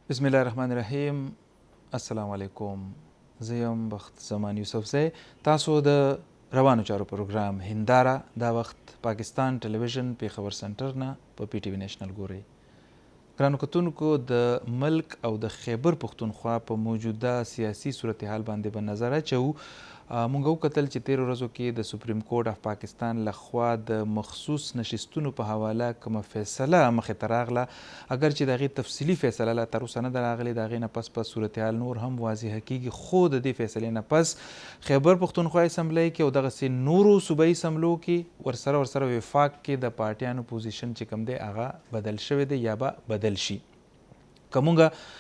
بسم الله الرحمن الرحیم. السلام علیکم. زه یم بخت زمان یوسفزی. تاسو د روانو چارو پروګرام هنداره دا وخت پاکستان ټلویزیون پیښور سنټر نه په پی ټی وی نېشنل ګورئ. ګرانو کتونکو، د ملک او د خیبر پښتونخوا په موجوده سیاسي صورتحال باندې به نظر اچوو. مونږ وکتل چې تیرو ورځو کې د سپریم کورټ اف پاکستان لخوا د مخصوص نشستونو په حواله کومه فیصله مخې ته راغله، اگر چې د هغې تفصیلي فیصله لا تر اوسه نه ده راغلې. د هغې نه پس په صورتحال نور هم واضحه کیږي، خو د دې فیصلې نه پس خیبر پښتونخوا اسمبلی کې او دغسې نورو صوبایي اسمبلو کې ورسره وفاق کې د پارټیانو پوزیشن چې کوم دی هغه بدل شوی دی یا به بدل شي. که مونږ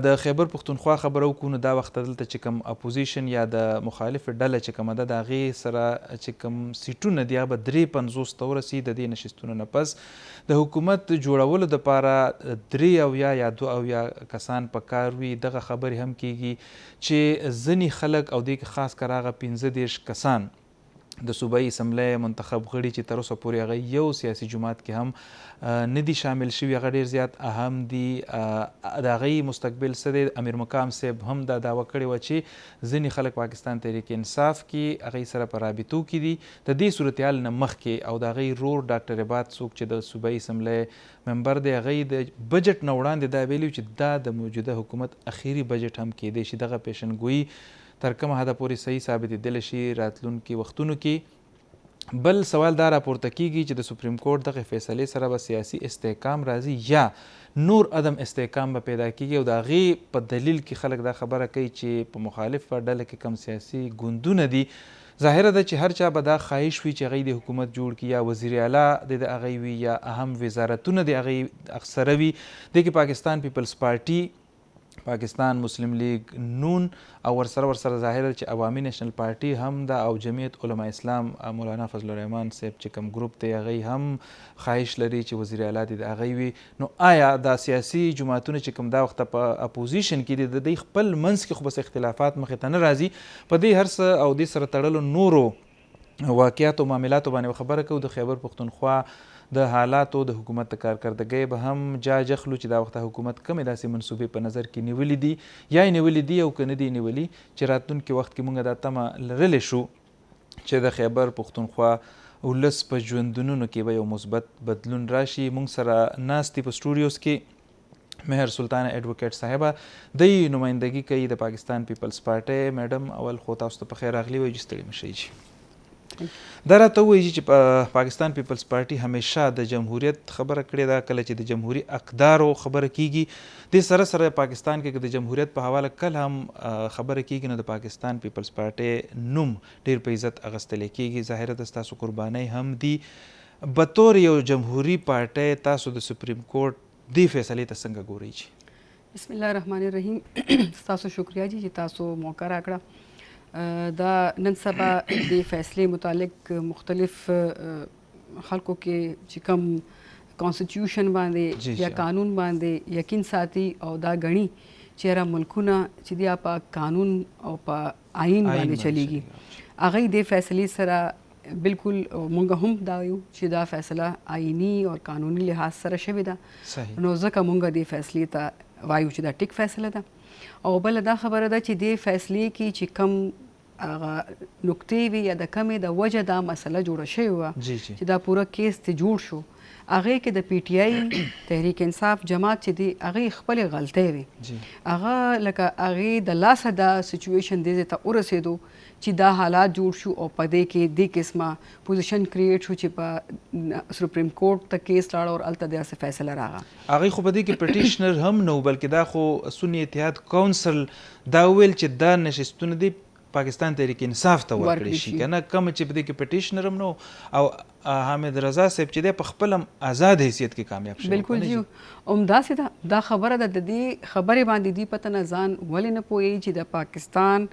د خیبر پښتونخوا خبره وکړو نو دا وخت دلته چې کوم اپوزیشن یا د مخالف ډله چې کومه ده د هغې سره چې کوم سیټونه دي هغه به 53 ته ورسي. د دې نشستونو نه پس د حکومت جوړولو دپاره 73 یا 72 کسان په کار وي. دغه خبرې هم کیږي چې ځینې خلک او دې کې خاص کر هغه 15 کسان د صوبایي اسمبلی منتخب غړي چې تر اوسه پورې هغه یو سیاسي جماعت کې هم نه دي شامل شوي، هغه ډېر زیات اهم دي. د هغې مستقبل څه دی؟ امیر مقام صاحب هم دا دعوه کړې وه چې ځینې خلک پاکستان تحریک انصاف کې هغې سره په رابطو کې دي. د دې صورتحال نه مخکې او د هغې رور ډاکټر عباد څوک چې د صوبایي اسمبلی ممبر دی، هغې د بجټ نه وړاندې دا ویلي چې دا د موجوده حکومت اخیري بجټ هم کیدی شي. دغه پیشنګویي تر کومه حده پورې صحیح ثابتېدلی شي راتلونکي وختونو کې. بل سوال دا راپورته کیږي چې د سپریم کورټ دغه فیصلې سره به سیاسي استحکام راځي یا نور عدم استحکام به پیدا کیږي. او د هغې په دلیل کې خلک دا خبره کوي چې په مخالفه ډله کې کم سیاسي ګوندونه دي. ظاهره ده چې هر چا به دا خواهش وي چې هغوی د حکومت جوړ کړي یا وزیر اعلی د هغوی وي یا اهم وزارتونه د هغوی اکثره وي. دې کې پاکستان پیپلز پارټي، پاکستان مسلم لیگ نون او ورسره ظاهره چې عوامي نیشنل پارټي هم ده او جمعیت علما اسلام مولانا فضل الرحمن صاحب چې کوم ګروپ دی هغوی هم خواهش لري چې وزیر اعلی دې د هغوی وي. نو آیا دا سیاسي جماعتونه چې کوم دا وخته په اپوزیشن کې دي د دوی خپل منځ کې خو بس اختلافات مخې ته نه راځي؟ په دې هر څه او دې سره تړلو نورو واقعاتو معاملاتو باندې خبره کوو. د خیبر پښتونخوا د حالاتو د حکومت د کارکردګۍ به هم جاج اخلو چې دا وخته حکومت کومې داسې منصوبې په نظر کې نیولي دي یا یې نیولي دي او که نه دي نیولي چې راتلونکي وخت کې موږ دا تمه لرلی شو چې د خیبر پښتونخوا ولس په ژوندونونو کې به یو مثبت بدلون راشي. موږ سره ناست دي په سټوډیوز کې مهر سلطانه ایډوکیټ صاحبه، دی نمایندګي کوي د پاکستان پیپلز پارټۍ. میډم اول خو تاسو ته په خیر راغلی وایو، ستړي مه شئ. دا راته ووایي چې پاکستان پیپلز پارټي همیشه د جمهوریت خبره کړې ده. کله چې د جمهوري اقدارو خبره کیږي دې سره پاکستان کې د جمهوریت په حواله کله هم خبره کیږي نو د پاکستان پیپلز پارټۍ نوم ډېر په عزت اخیستلی کیږي. ظاهره ده ستاسو قربانۍ هم دي. بطور یو جمهوري پارټۍ تاسو د سپریم کورټ دې فیصلې ته څنګه ګورئ؟ بسم الله الرحمن الرحیم. ستاسو شکریه جی چې تاسو موقع راکړه. دا نن سبا د فیصلې متعلق مختلف خلکو کې چې کوم کانسټیټیوشن باندې یا قانون باندې یقین ساتي او دا غني چې را ملکونه چې دی په قانون او په آئین باندې چلیږي، هغه د فیصلې سره بالکل مونږ هم دا یو چې دا فیصله آئینی او قانوني لحاظ سره شوې ده. نو ځکه مونږ د فیصلې ته وایو چې دا ټیک فیصله ده. او بل دا خبره ده چې د فیصلې کې چې کم هغه نقطې وي یا د کمې د وجه دا مسله جوړه شوې وه چې دا پوره کیس ته جوړ شو، هغې کې د پی ټی آی تحریک انصاف جماعت چې دی هغې خپلې غلطۍ وي. هغه لکه هغې د لاسه دا سچویشن دې ځای ته ورسېدو چې دا حالات جوړ شو او په دې کې دې قسمه پوزیشن کریټ شو چې په سپریم کورټ ته کیس لاړه او هلته داسې فیصله راغله. هغوی خو په دې کې پټیشنر هم نه و، بلکې دا خو سنی اتحاد کونسل دا ویل چې دا نشستونه دي پاکستان تحریک انصاف ته ورکړی شي، که نه کومه چې په دې کې پټیشنر هم نه او حامد رضا صاحب چې دی په خپل هم آزاد حیثیت کې کامیاب شوی. بالکل جی، همداسې ده. دا خبره ده د دې خبرې باندې دی پته نه ځان ولې نه پوهېږي چې د پاکستان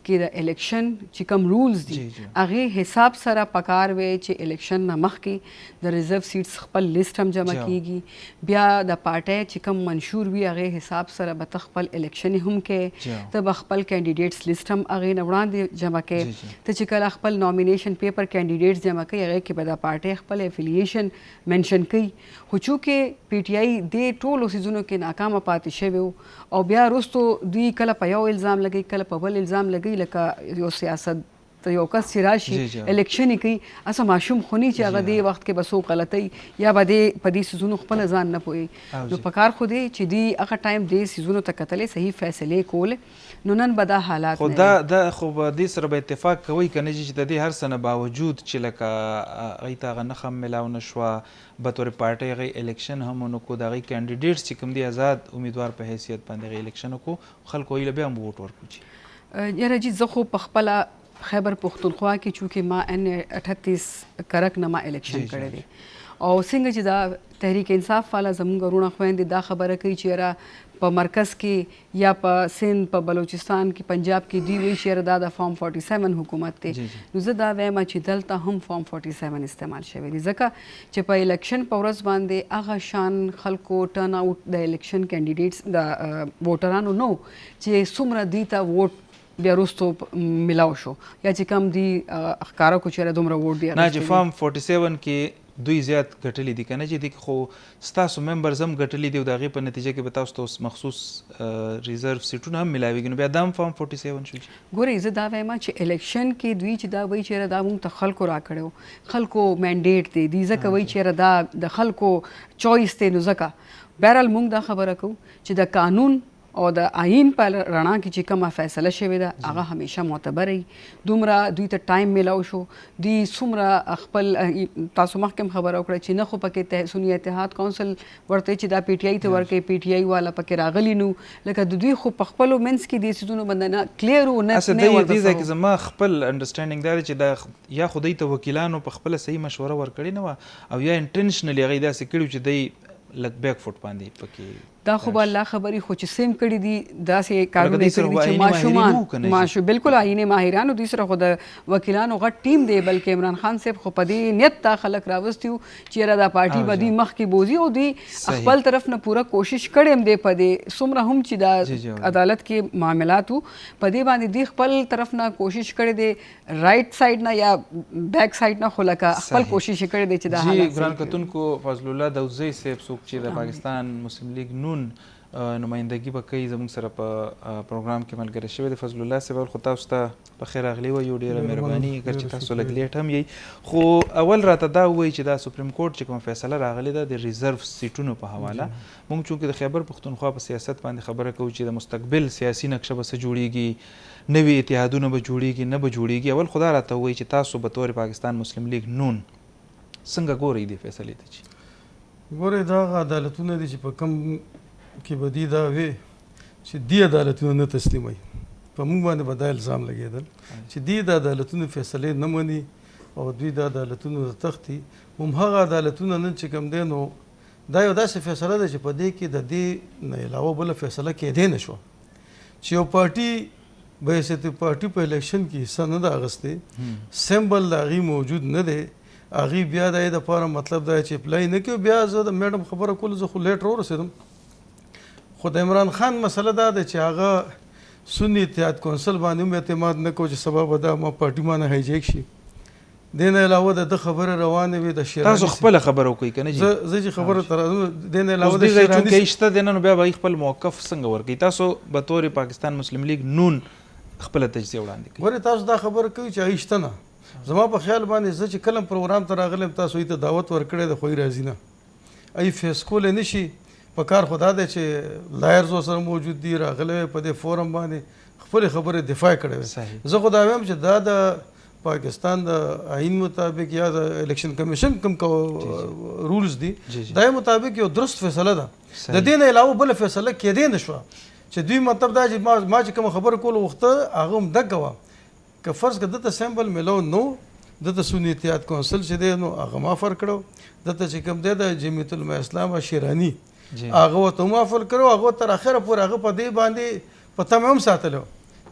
کې د الیکشن چې کوم رولز دي هغې حساب سره پکار وی چې الیکشن نه مخکې د ریزرو سیټس خپل لیست هم جمع کیږي، بیا د پارټۍ چې کوم منشور وي هغې حساب سره به ته خپل الیکشن هم کوې، ته به خپل کینډیډیټس لیست هم هغې نه وړاندې جمع کوې، ته چې کله خپل نامینیشن پیپر کینډیډیټس جمع کوې هغې کې به د پارټۍ خپل افیلیشن منشن کوي خو چونکې پی ټی آی دې ټولو څیزونو کې ناکامه پاتې شوی و او بیا وروستو دوی کله په یو الزام لګوي کله په بل الزام لګوي لکه یو سیاست یو کس چې راشي الیکشن یې کوي هسه ماشوم خو نه چې هغه دې وخت کې به څوک غلطۍ یا به دې په دې څیزونو خپله ځان نه پوهېږي نو په کار خو دی چې دوی هغه ټایم دې څیزونو ته کتلې صحیح فیصلې کولې نو نن به دا حالات خو دا خو به دې سره به اتفاق کوئ که نه چې د دې هر څه نه باوجود چې لکه هغوی ته هغه نښه هم میلاو نه شوه بطور پارټۍ هغوی الیکشن هم ونه کړو د هغوی کینډیډیټس چې کوم دي آزاد امیدوار په حیثیت باندې هغوی الیکشن وکړو خلکو هغوی له بیا هم ووټ ورکړو چې یاره جي زه خو په خپله خیبر پښتونخوا کې چونکې ما N38 کرک نه ما الیکشن کړی دی او څنګه چې دا تحریک انصاف والا زموږ وروڼه خویندې دا خبره کوي چې یاره په مرکز کې یا په سند په بلوچستان کې پنجاب کې دوی وایي چې یاره دا د فارم 47 حکومت دی نو زه دا وایم چې دلته هم فارم 47 استعمال شوی دی ځکه چې په الیکشن په ورځ باندې هغه شان خلکو ټرن آوټ د الیکشن کینډیډیټس د ووټرانو نو چې څومره دوی ته ووټ بیا وروستو میلاو شو یا چې کم دی ښکاره کړو چې دومره ووټ دی نه چې فارم 47 کې دوی زیات ګټلي دي که نه چې دي خو ستاسو ممبرز هم ګټلي دي او د هغې په نتیجه کې به تاسو ته مخصوص ریزرو سیټونه هم میلاویږي نو بیا دا هم فارم 47 شو ګورئ زه دا وایم چې الیکشن کې دوی چې دا وایي چې دا موږ ته خلکو راکړی خلکو مینډیټ دی دوی ځکه وایي چې دا د خلکو چویس دی نو ځکه بهرحال موږ دا خبره کوو چې د قانون او د آئین په رڼا کې چې کومه فیصله شوې ده هغه همیشه معتبره وي دومره دوی ته ټایم میلاو شو دوی څومره خپل تاسو مخکې هم خبره وکړه چې نه خو پکې سنی اتحاد کونسل ورته چې دا پی ټی آی ته ورکوي پی ټی آی والا پکې راغلي نو لکه د دوی خو په خپلو منځ کې دې څیزونو باندې نه کلیر و نه دې ځای کې زما خپل انډرسټینډینګ دا دی چې دا یا خو دوی ته وکیلانو په خپله صحیح مشوره ورکړې نه وه او یا انټینشنلي هغوی داسې کړي چې دوی لږ بیک فوټ باندې پکې دا خو به الله خبرې خو چې سیم کړي دي داسې کارونه یې کړي دي چې ماشومان بالکل آئیني ماهرانو دوی سره خو د وکیلانو غټ ټیم دی بلکې عمران خان صاحب خو په دې نیت دا خلک راوستي وو چې یاره دا پارټي به دوی مخکې بوځي او دوی خپل طرف نه پوره کوشش کړی هم دی په دې څومره هم چې دا عدالت کې معاملات وو په دې باندې دوی خپل طرف نه کوشش کړی دی رایټ سایډ نه یا بیک سایډ نه خو لکه خپل کوشش یې کړی دی چې دا حالات ګران کتونکو فضل الله داودزی صاحب څوک چې د پاکستان مسلم لیگ نون نمایندګي به کوي زموږ سره په پروګرام کې ملګری شوی دی فضل الله صاحب خو تاسو ته په خیر راغلی وایو ډېره مهرباني اگر چې تاسو لږ لیټ هم یئ خو اول راته دا ووایي چې دا سپریم کورټ چې کومه فیصله راغلې ده د ریزرو سیټونو په حواله موږ چونکې د خیبر پښتونخوا په سیاست باندې خبره کوو چې د مستقبل سیاسي نقشه به څه جوړیږي نوي اتحادونه به جوړیږي نه به جوړیږي اول خو دا راته ووایي چې تاسو به طور پاکستان مسلم لیگ نون څنګه ګورئ دې فیصلې ته چې ګورئ دا هغه عدالتونه دي چې په کوم کې به دي دا وي چې دې عدالتونه نه تسلیموي په موږ باندې به دا الزام لګېدل چې دې د عدالتونو فیصلې نه مني او دوی د عدالتونو د تختي همهغه عدالتونه نن چې کوم دی نو دا یو داسې فیصله ده چې په دې کې د دې نه علاوه بله فیصله کېدی نه شوه چې یو پارټي به حیثیت پارټي په الیکشن کې حصه نه ده اخیستې سمبل د هغې موجود نه دی هغې بیا د یې دپاره مطلب دا چې اپلای نه کوي بیا زه د میډم خبره کوله زه خو لیټ راورسېدم خو د عمران خان مسله دا ده چې هغه سنی اتحاد کونسل باندې هم اعتماد نه کوو چې سبا به دا ما پارټي مانه هایجیک شي دې نه علاوه د خبره روانې وي د شیراني تاسو خپله خبره وکړئ که نه جي زه چې خبره ته راځم دې نه علاوه د شیراني چونکې شته دی نه نو بیا به خپل موقف څنګه ورکوي تاسو به طور پاکستان مسلم لیگ نون خپله تجزیه وړاندې کوي ګورې تاسو دا خبره کوي چې هغې شته نه زما په خیال باندې زه چې کله پروګرام ته راغلی یم تاسو هغوی ته دعوت ورکړی د خو راځي نه هغوی فیس کولی نه شي په کار خو دا دی چې لایرز ورسره موجود دي راغلی وی په دې فورم باندې خپلې خبرې دفاع کړی وی زه خو دا وایم چې دا د پاکستان د آئین مطابق یا د الیکشن کمیشن کوم رولز دي دا مطابق یو درست فیصله ده د دې نه علاوه بله فیصله کېدی نه شوه چې دوی مطلب دا چې ما چې کومه خبره کوله وخته هغه هم دقه وه که فرض که دته سیمبل میلو نو دته سنی اتحاد کونسل چې دی نو هغه معافر کړو دته چې کوم دی د جمعیت العلماء اسلام شیراني هغه ورته معافر کړو هغه تر اخره پورې هغه په دې باندې په تمه هم ساتلو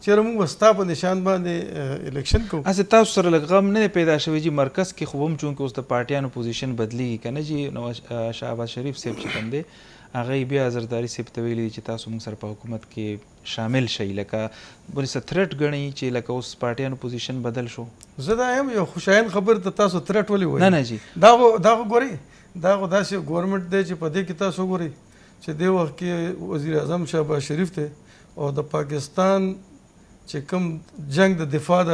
چېرې موږ به ستا په نشان باندې الیکشن کوو هسې تاسو سره لږ غم نه دی پیدا شوی جي مرکز کې خو هم چونکې اوس د پارټیانو پوزیشن بدلیږي که نه جي نو شهباز شریف صاحب چې کوم دی هغه بیا زرداري صاحب ته ویلي چې تاسو موږ سره په حکومت کې شامل شئ، لکه څه تھریټ ګڼئ چې لکه اوس پارټیانو پوزیشن بدل شو؟ زه دا یم یو خوشاین خبر ته تاسو تھریټ ولې وایي؟ نه جی دا خو ګورئ دا خو داسې ګورنمنټ دی چې په دې کې تاسو وګورئ چې دې وخت کې وزیر اعظم شهباز شریف دی او د پاکستان چې کوم جنگ د دفاع د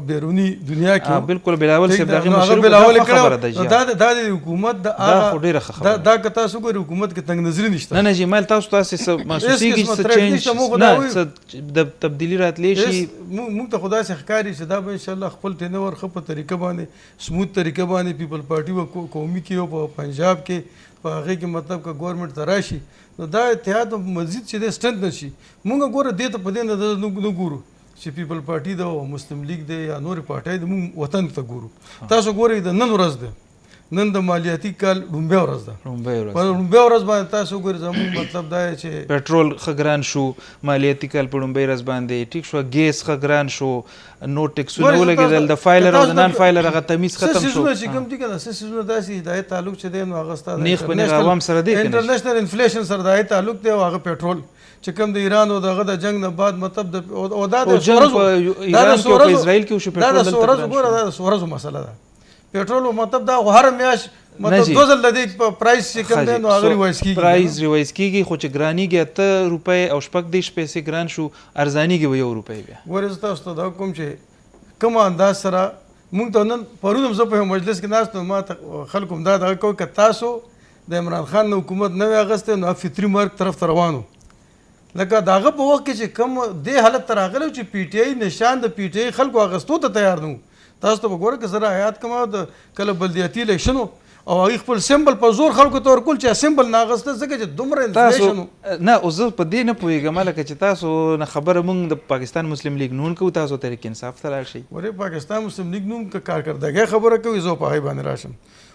بیرونی دنیا کې بالکل بلاول صاحب دغه مشر بلاول کړه دا د حکومت د دا که تاسو ګورئ حکومت کې تنګ نظري نشته. نه جی مال تاسو محسوسیږي چې چینج نه د تبدیلی راتلی شي. موږ ته خدای څخه ښکاري چې دا به ان شاء الله خپل ټینور ښه په طریقه باندې سموث طریقه باندې پیپل پارټي او قومي کې او په پنجاب کې په هغې کې مطلب که ګورنمنټ ته راشي نو دا اتحاد مزید چې دی سټرنګ نشي. موږ ګوره دې ته په دې نه ګورو چې پیپل پارټي ده او مسلم لیگ دی یا نورې پارټۍ د موږ وطن ته ګورو. تاسو ګورئ د نن ورځ ده، نن د مالیاتي کال لومبۍ ورځ ده. په لومبۍ ورځ باندې تاسو ګورئ زموږ مطلب دا چې پټرول ښه ګران شو، مالیاتي کال په لومبۍ ورځ باندې ټیک شو، ګیس ښه ګران شو، نو ټیکسونه ولګېدل، د فایلر او د نان فایلر هغه تمیز ختم شو. سیزونه چې کوم دي که نه څه سیزونه داسې هدایت تعلق چې دی نو هغه ستا نیغ په نیغ عوام سره دی انټرنیشنل انفلیشن سره هدایت تعلق دی او هغه پټرول چې کوم د ایران او دغه د جنگ نه بعد مطلب او دا د سورزو مسله ده. پټرول مطلب دا هر میاشت مطلب دوزل د دې پرایس چې کوم دی نو هغه ریوایز کیږي، پرایس ریوایز کیږي، خو چې ګرانیږي 8 روپۍ او 14 پیسې ګران شو، ارزانیږي 1 روپۍ. بیا ګورئ تاسو ته دا کوم چې کوم انداز سره موږ ته نن پرون زه په مجلس کې ناست ما ته خلکو دا دغه کوي که تاسو د عمران خان حکومت نه وي اغوستی نو فطري مرګ طرف ته روانو. لکه د هغه په وخت کې چې کوم دې حالت ته راغلی چې پی ټی آی نشان د پی ټی آی خلکو اغوستو ته تیار نه وو. تاسو ته به ګوره که زه حیات کوم د کله بلدیاتي الیکشن او هغې خپل سمبل په زور خلکو ته ورکول چې سمبل نه اغوسته ځکه چې دومره انفلیشن نه. او زه په دې نه پوهېږم لکه چې تاسو نه خبره موږ د پاکستان مسلم لیگ نون کوو، تاسو تحریک انصاف ته لاړ شئ. ورې پاکستان مسلم لیگ نوم که کارکردګۍ خبره کوي زه په هغې باندې راشم،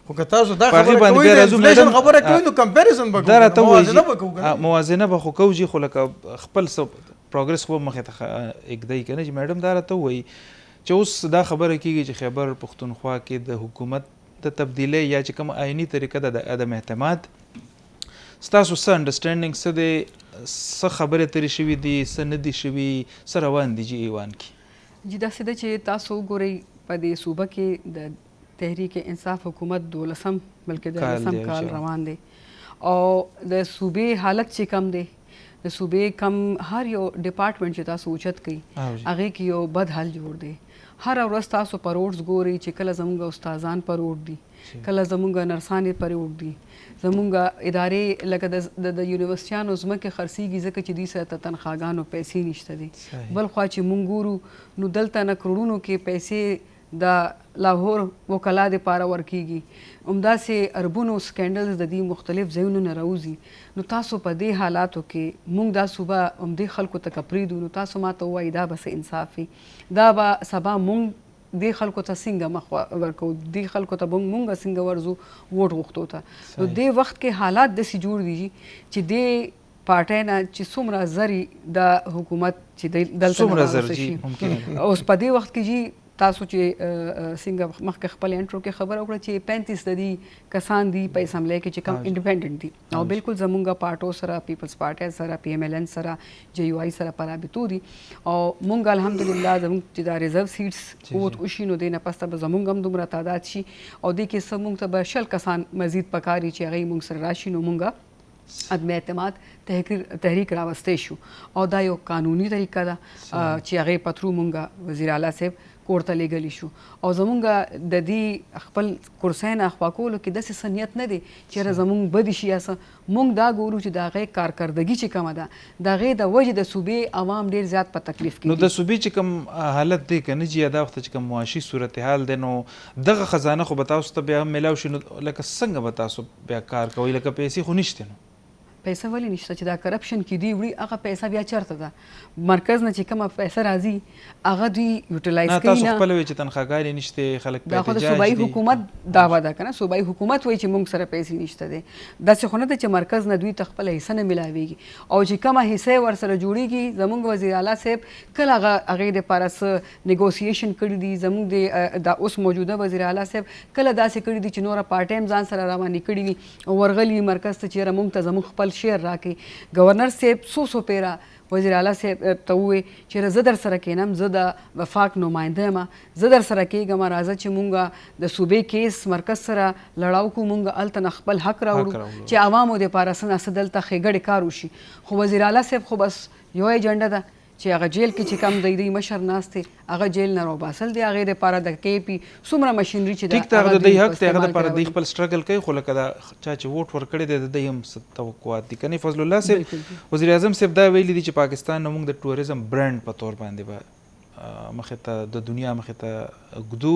خو که تاسو دا خبره کوئ د انفلیشن خبره کوئ نو کمپیریزن به کوو، موازنه به کوو. موازنه به خو کوو جي، خو لکه خپل پروګرس خو مخې ته اږدئ که نه جي. میډم دا راته ووایي چې اوس دا خبره کېږي چې خیبر پښتونخوا کې د حکومت د تبدیلی یا چې کوم آئیني طریقه ده د عدم اعتماد، ستاسو څه انډرسټینډینګ څه دی، څه خبرې ترې شوي دي، څه نه دي شوي، څه روان دي جي ایوان کې؟ جی داسې ده چې تاسو وګورئ په دې صوبه کې د تحریک انصاف حکومت 12 بلکې 13 کال روان دی او د صوبې حالت چې کم دی، د صوبې کم هر یو ډپارټمنټ چې تاسو اوچت کوي هغې کې یو بد حال جوړ دی. هر ورځ تاسو په روډز ګورئ چې کله زموږ استادان په روډ دي، کله زموږ نرسانې په روډ دي، زموږ ادارې لکه د یونیورسټیانو ځمکې خرڅېږي ځکه چې دوی سره ته تنخواګانو پیسې نشته دي. بل خوا چې موږ ګورو نو دلته نه کروڑونو کې پیسې د لاهور وکلا دپاره ورکیږي، همداسې اربونو سکینډلز د دې مختلف ځایونو نه راوځي. نو تاسو په دې حالاتو کې موږ دا صوبه همدې خلکو ته که پرېږدو نو تاسو ما ته ووایي دا به څه انصاف وي، دا به سبا موږ دې خلکو ته څنګه مخ ورکوو، دې خلکو ته به موږ څنګه ورځو ووټ غوښتو ته. نو دې وخت کې حالات داسې جوړ دي چې دې پارټۍ نه چې څومره زر د حکومت چې دلته نه شي. اوس په دې وخت کې جي تاسو چې څنګه مخکې خپل انټرو کې خبره وکړه چې 35 د دې کسان دي په اسمبلی کې چې کوم انډیپینډنټ دي او بالکل زمونږ پارټو سره پیپلز پارټي سره پی ایم ایل ان سره جے یو آی سره پرابطو دي او مونږ الحمدلله زمونږ چې دا ریزرو سیټس اوت وشي نو دې نه پسته به زمونږ هم دومره تعداد شي او دې کې څه مونږ ته به 100 کسان مزید پکاري چې هغې مونږ سره راشي نو مونږ عدم اعتماد تحریک راوستی شو او دا یو قانوني طریقه ده چې هغې په ترو مونږ وزیر اعلی صاحب کور ته لیږلی شو او زمونږ د دې خپل کرسۍ نه اخوا کولو کې داسې څه نیت نه دی چې یاره زمونږ بدې شي یا څه. مونږ دا ګورو چې د هغې کارکردګي چې کومه ده د هغې د وجې د صوبې عوام ډېر زیات په تکلیف کې نو د صوبې چې کوم حالت دی که نه جي دا وخت چې کوم معاشي صورتحال دی نو دغه خزانه خو به تاسو ته بیا میلاو شي نو لکه څنګه به تاسو بیا کار کوئ لکه پیسې خو نشته نو پیسه ولې نشته چې دا کرپشن کې دی وړي هغه پیسه بیا چېرته ده مرکز نه چې کومه پیسه راځي هغه دوی یوټیلایز کوي نه. تاسو خپله وایي چې تنخواګانې نشته خلک په دا خو د صوبایي حکومت دعوه ده که نه صوبایي حکومت وایي چې موږ سره پیسې نشته دی داسې خو نه ده چې مرکز نه دوی ته خپله حصه نه میلاویږي او چې کومه حصه ورسره جوړیږي زموږ وزیر اعلی صاحب کله هغې دپاره څه نیګوسیشن کړي دي زموږ د اوس موجوده وزیر اعلی صاحب کله داسې کړي دي چې نوره پارټۍ هم ځان سره روانې کړي وي ورغلي مرکز ته چې یاره موږ ته زموږ خپل خپل شعر راکړي. گورنر صاحب څو پیره وزیر اعلی صاحب ته وویل چې زه در سره کینم، زه د وفاق نماینده یم، زه در سره کېږم، راځه چې مونږ د صوبې کیس مرکز سره لړاو کړو، مونږ هلته نه خپل حق راوړو چې عوامو دپاره څه نه څه دلته ښېګړې کار وشي. خو وزیر اعلی صاحب خو بس یوه ایجنډه ده چې هغه جیل کې چې کم دی دوی مشر ناست دی هغه جیل نه راوباسل دی، هغې دپاره د KP څومره مشینري چې ټیک ته هغه د دوی حق دی، هغه دپاره دوی خپل سټرګل کوي. خو لکه دا چا چې ووټ ورکړی دی د دوی هم څه توقعات دي که نه. فضل الله صاحب وزیر اعظم صاحب دا ویلي دي چې پاکستان نه موږ د ټوریزم برانډ په طور باندې به مخې ته د دنیا مخې ته ږدو.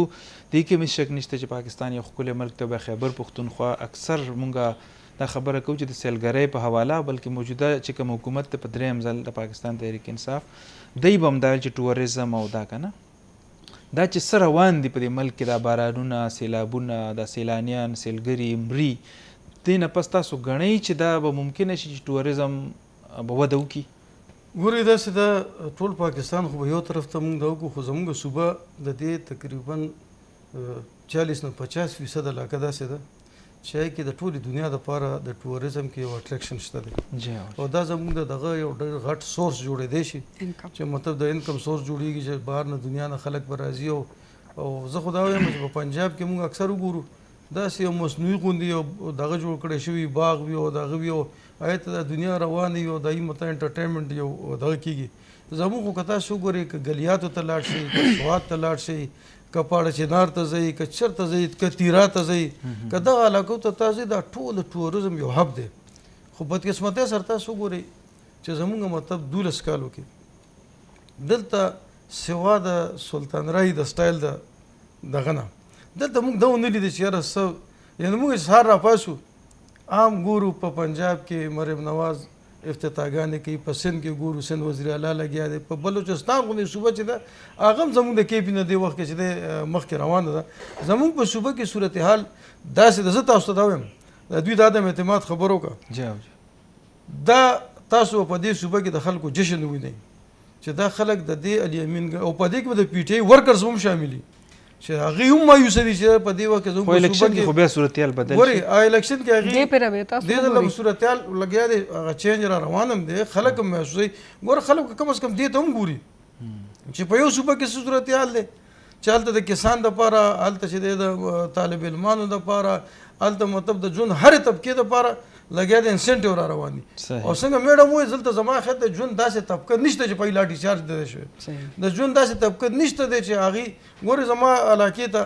دې کې هېڅ شک نشته چې پاکستان یو ښکلی ملک دی. به خیبر پښتونخوا اکثر مونږ دا خبره کوو چې د سیلګرۍ په حواله بلکې موجوده چې کوم حکومت ته په درېیم ځل د پاکستان تحریک انصاف دی به هم دا چې ټوریزم او دا که نه دا چې څه روان دي په دې ملک کې، دا بارانونه، سیلابونه، دا سیلانیان، سیلګري، مري، دې نه پس تاسو ګڼئ چې دا به ممکنه شي چې ټوریزم به وده وکړي؟ ګورئ داسې ده ټول پاکستان خو به یو طرف ته مونږ دا وکړو، خو زمونږ صوبه د دې تقریبا 40 نه 50% علاقه داسې ده چې کې د ټولې دنیا دپاره د ټوریزم کې یو اټریکشن شته دی او دا زموږ د دغه یو ډېر غټ سورس جوړېدی شي چې مطلب د انکم سورس جوړېږي چې بهر نه دنیا نه خلک به راځي. او زه خو دا وایم چې په پنجاب کې موږ اکثر وګورو داسې یو مصنوعي غوندې یو دغه جوړ کړی شوي باغ وي او دغه وي او هغې ته د دنیا روان وي او دایي مطلب انټرټینمنټ یو دغه کېږي. زموږ خو که تاسو وګورئ که ګلیاتو ته لاړ شئ، که سوات ته لاړ شئ، که پاړه چنار ته ځئ، که چرته ځئ، که تیرا ته ځئ، که دغه علاقو ته تاسو دا ټول ټوریزم یو هب دی. خو بدقسمتۍ سره تاسو وګورئ چې زموږ مطلب 12 کالو کې دلته سوا د سلطان رای د سټایل دغه نه دلته موږ دا ونه لیدل چې یاره څه یعنې موږ سهار راپاسو عام ګورو په پنجاب کې مریم نواز افتتاحګانې کوي، په سند کې ګورو سند وزیر اعلی لګیا دی، په بلوچستان غوندې صوبه چې ده هغه هم زموږ د KP نه دې وخت کې چې دی مخکې روانه ده. زموږ په صوبه کې صورتحال داسې ده. زه تاسو ته دا وایم د دوی د عدم اعتماد خبر وکړه، دا تاسو په دې صوبه کې د خلکو جشن ووینئ چې دا خلک د دې الیمین او په دې کې به د PTI ورکرز هم شاملي چې هغې هم مایوسه دي چې په دې وخت کې زموږ په صوبه کې خو بیا صورتحال بدل شي. ګورئ الیکشن کې هغې دې ځله صورتحال لګیا دی، هغه چینج را روان هم دی، خلک هم محسوسوي. ګوره خلک کم از کم دې ته هم ګوري چې په یو صوبه کې څه صورتحال دی چې هلته د کسان دپاره، هلته چې دی د طالب علمانو دپاره، هلته مطلب د ژوند هرې طبقې دپاره لګیا د انسنټیو را روان دي. او څنګه میډم وایي دلته زما خیال د ژوند داسې طبقه نشته چې په لاټي چارج دی شوی، د ژوند داسې طبقه نشته دی چې هغې ګورې زما علاقې ته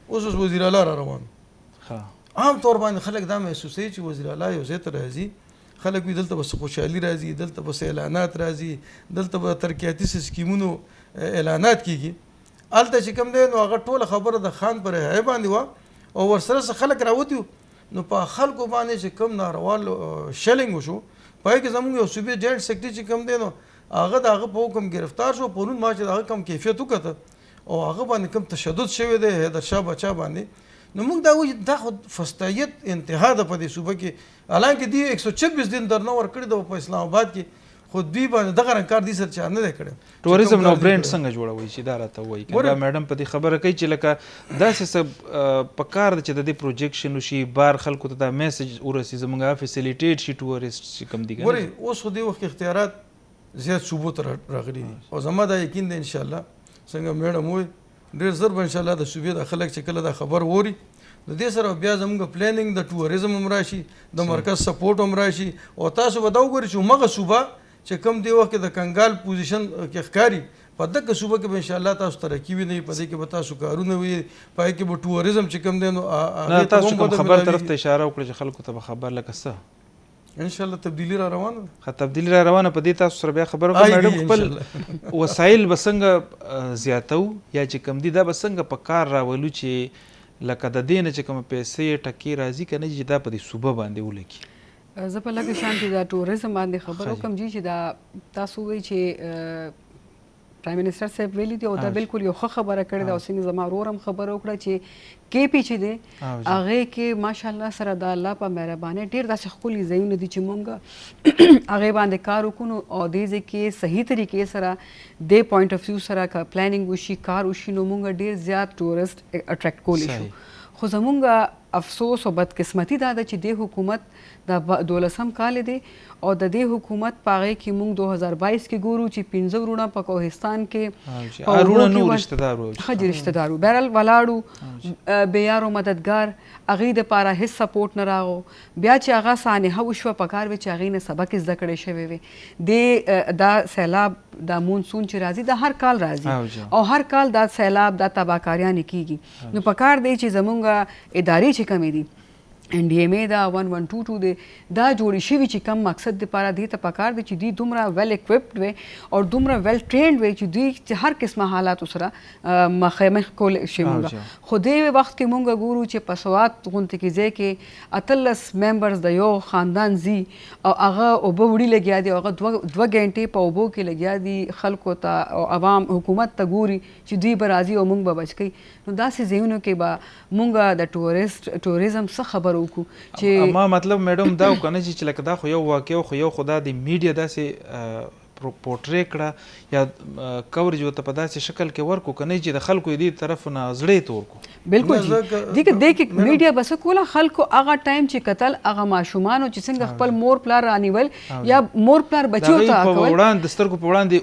اوس وزیر اعلی را روان. عام طور باندې خلک دا محسوسوي چې وزیر اعلی یو ځای ته راځي، خلک وي دلته بس خوشحالي راځي، دلته بس اعلانات راځي، دلته به ترقیاتي سکیمونو اعلانات کېږي. هلته چې کوم دی نو هغه ټوله خبره د خان پر رهایی باندې وه او ورسره څه خلک راوتي نو په خلکو باندې چې کوم ناروال شلینګ وشو په هغې کې زموږ یو صوبې جوینټ سیکرټري چې کوم دی نو هغه د هغه په حکم ګرفتار شو. پرون ما چې د هغه کم کیفیت وکته او هغه باندې کوم تشدد شوی دی حیدرشاه بچا باندې، نو موږ دا وایو دا خو فسطایت انتها ده په دې صوبه کې. حالانکه دوی 126 دن درنه ورکړي ده په اسلام آباد کې، خو دوی باندې دغه رنګ کار دې سره چا نه دی کړی. ټوریزم نو برانډ څنګه جوړوي چې دا راته وایي؟ دا میډم په دې خبره کوي چې لکه داسې څه په کار ده چې د دې پروجیکشن وشي، بار خلکو ته دا میسج ورسي، زموږ فیسیلیټیټ شي ټوریسټ چې کوم دي. ګورئ اوس خو دې وخت کې اختیارات زیات صوبو ته راغلي دي او زما دا یقین دی انشاءالله څنګه میډم وایي ډېر زر به انشاءالله د صوبې د خلک چې کله دا خبر ووري د دې سره بیا زموږ پلانینګ د ټوریزم هم راشي، د مرکز سپورټ هم راشي. او تاسو به دا وګورئ چې همغه صوبه چې کوم دی وخت کې د کنګال پوزیشن کې ښکاري په دغه صوبه کې به انشاءالله تاسو ترقي وینئ، په دې کې به تاسو کارونه وي، په هغې کې به ټوریزم چې کوم دی نو تاسو کوم خبر طرف ته اشاره وکړه چې خلکو ته به خبر لکه څه انشاءالله تبدیلي را روانه ده. تبدیلي را روانه په دې تاسو سره بیا خبره وکړو. میډم خپل وسایل به څنګه زیاتو یا چې کوم دي دا به څنګه په کار راولو چې لکه د دې نه چې کومه پیسې ټکې راځي که نه چې دا په دې صوبه باندې ولګي؟ زه په لږ شان کې د ټوریزم باندې خبر وکړم جی چې دا تاسو وایي چې پرایم منسټر صاحب ویلي دي او دا بالکل یو ښه خبره کړې ده. او څنګه زما ورور هم خبره وکړه چې KP چې دی هغې کې ماشاءالله سره د الله په مهربانۍ ډېر داسې ښکلي ځایونه دي چې مونږ هغې باندې کار وکړو او دې ځای کې صحیح طریقې سره دې پوینټ اف ویو سره که پلانینګ وشي، کار وشي، نو مونږ ډېر زیات ټورسټ اټریکټ کولی شو. خو زمونږ افسوس او بدقسمتي دا ده چې د حکومت د 12 کال دی او د دې حکومت په هغې کې موږ 2022 کې ګورو چې 15 وروڼه په کوهستان کې ښه رشته دار وو بهرحال ولاړو بې یارو مددګار هغې دپاره هېڅ سپورټ نه راغو بیا چې هغه سانحه وشوه په کار وې چې هغې نه سبق زده کړی شوی وې دا سیلاب دا مونسون چې راځي دا هر کال راځي او هر کال دا سیلاب دا تباهکاریانې کیږي نو په کار دی چې زمونږ ادارې چې کمې دي NDMA دا 1122 دی دا جوړې شوي چې کم مقصد دپاره دې ته پکار دی چې دوی دومره ویل اکوپډ وي او دومره ویل ټرینډ وي چې دوی چې هر قسمه حالاتو سره مخامخ کولی شي مونږ خو دې وخت کې مونږ ګورو چې په سوات غونډې کې ځای کې 18 ممبرز د یو خاندان زی او هغه اوبه وړي لګیا دي او هغه 2 غنټې په اوبو کې لګیا دي خلکو ته او عوام حکومت ته ګوري چې دوی به راځي او مونږ به بچ کوي نو داسې ځایونو کې به مونږ د ټوریزم څه خبرو چې ما مطلب میډم دا وکنه چې لکه دا خو یو واقع خو یو خدا د میډیا داسې پورټری کړه یا کورج ورته په داسې شکل کې ورکو کنه چې د خلکو دې طرف نه زړې ته ورکو بالکل دي کې میډیا بس کوله خلکو هغه ټایم چې قتل هغه ماشومان چې څنګه خپل مور پلار رانیول یا مور پلار بچو ته په وړاندې د سترګو په وړاندې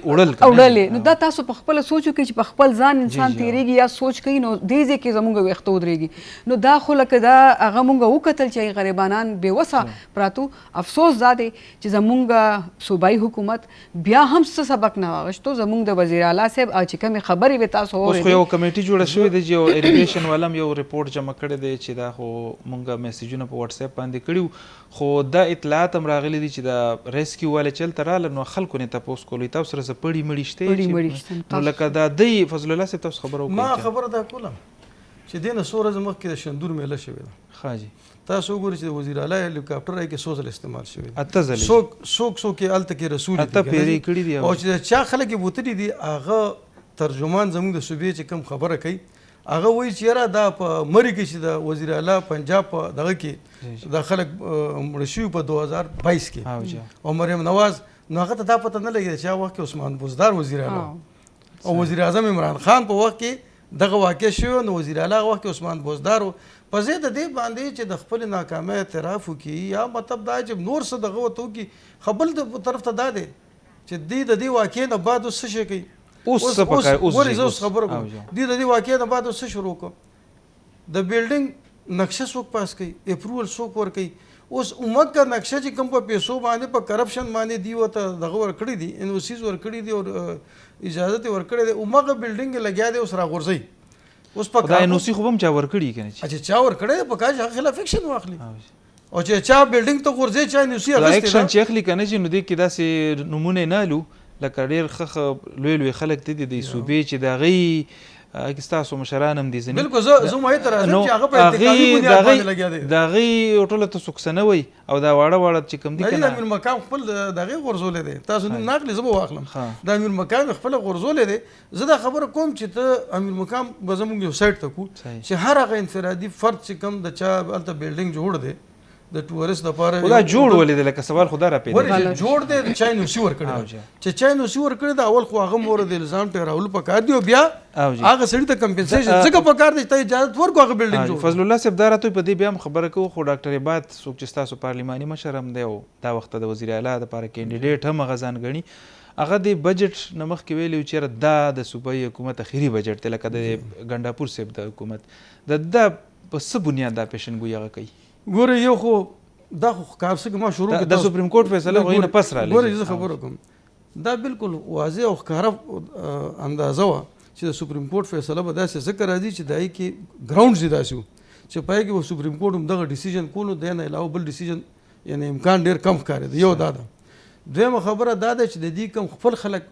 وړل نو دا تاسو په خپل سوچو کې چې په خپل ځان انسان تیریږي یا سوچ کوي نو دې ځکه زمونږ وخت ودرېږي نو دا خو لکه دا هغه مونږ وکتل چې غریبانان بې وسه پراتو افسوس دا دی چې زمونږ صوبایي حکومت بیا هم څه سبق نه واغشتو زمونږ د وزیر اعلی صاحب چې کومې خبرې وې تاسو اوس خو یو کمیټي جوړه شوې ده چې یو اریګیشن والا یو ریپورټ جمع کړی دی چې دا خو مونږ میسیجونه په واتس اپ باندې کړي خو دا اطلاعات هم راغلي دي چې دا ریسکیو والا چلته راغله نو خلکو نه تاسو کولی تاسو سره پړی مړی شته نو لکه دا دی فضل الله صاحب تاسو خبرو ما خبره دا کوله چې دینه سور از مخکې د شندور میله شوې ده خاجي تاسو وګورئ چې د وزیر اعلی هلیکاپټر کې سوزل استعمال شوی اته ځلې څوک کې الته کې رسول اته پیری کړی دی او چې چا خلک بوتلی دي هغه ترجمان زموږ د صوبې چې کوم خبره کوي هغه وایي چې یاره دا په مری کې چې د وزیر اعلی پنجاب په دغه کې د خلک مړه شوي په 2022 کې او مریم نواز نو هغه ته دا پته نه لګېده چې هغه وخت کې عثمان بزدار وزیر اعلی او وزیر اعظم عمران خان په وخت کې دغه واقع شوی نو وزیر اعلی هغه وخت کې عثمان بزدار په ضد د دې باندې چې د خپل ناکامۍ اعتراف وکړي یا مطلب دا چې نور څه دغه وته وکړي خپل د طرف ته دا دی چې د دې واقع نه بعد څه شي کوي اوس خبره کوم د دې واقع نه بعد څه شروع کوم د بیلډینګ نقشه څوک پاس کوي اپروول څوک ور کوي اوس امت کا نقشه چې کوم په پیسو باندې په کرپشن باندې دی وته دغه ور کړی دي انوسیز ور کړی دي او اجازه ور کړی دي امغه بیلډینګ لګیا دی اوس را غورځي اوس په دا نو سی خو هم چا ور کړی کنه چې چا ور کړی په کاج خلاف اکشن واخلي او چې چا بیلډینګ ته ورځي چا نو سی اغستې اکشن چې اخلي کنه چې نو دې کې داسې نمونه نه لو لکه ډیر خخ لوی خلک دي د صوبې چې دا غي اګستاسو مشران هم دي زنه بالکل زه مې تر راځم چې هغه په انتقالي بنیاد باندې لګیا دي دا غي ټوله ته سکسنوي او دا واړه چې کوم دي کنه امیر مقام خپل دغه غرزولې دي تاسو نو ناقلی زبو واخلم دا امیر مقام خپل غرزولې دي زه دا خبره کوم چې ته امیر مقام به زموږ یو سایت ته کو چې هر هغه انفرادي فرد چې کوم د چا الته بیلډینګ جوړ دی د ټورست لپاره خدا جوړ ولې لکه سوال خدا را پیدا ولې جوړ دی چاینو سی ور کړی چې چاینو سی ور کړی دا اول خو هغه مور د الزام ټراول پکار دی او بیا هغه سړی ته کمپنسیشن څنګه پکار دی ته اجازه ورکو هغه بیلډینګ جوړ فضل الله صاحب دارته په دې بیا خبره کوو خو ډاکټر عباد څوک چې تاسو پارلیماني مشر هم دی او دا وخت د وزیر اعلی لپاره کینډیډیټ هم غزان غني هغه د بجټ نمخ کې ویلو چې دا د صوبایي حکومت اخیری بجټ ته لکه د ګنداپور صاحب د حکومت د په څه بنیاد دا پیشنګویي هغه کوي ګوره یو خو دا خو کار څنګه ما شروع د سپریم کورټ فیصله غوښنه نه پس راځي ګوره زه خبره کوم دا بالکل واضح او ښکاره اندازه وا چې د سپریم کورټ فیصله به داسې ذکر راځي چې دای کې ګراوند زیاده شو چې پای کې سپریم کورټ هم دغه ډیسیژن کولو د نه علاوه بل ډیسیژن یعنی امکان ډیر کم ښکاري دی یو دا ده دویمه خبره دا ده چې د دې کم خپل خلک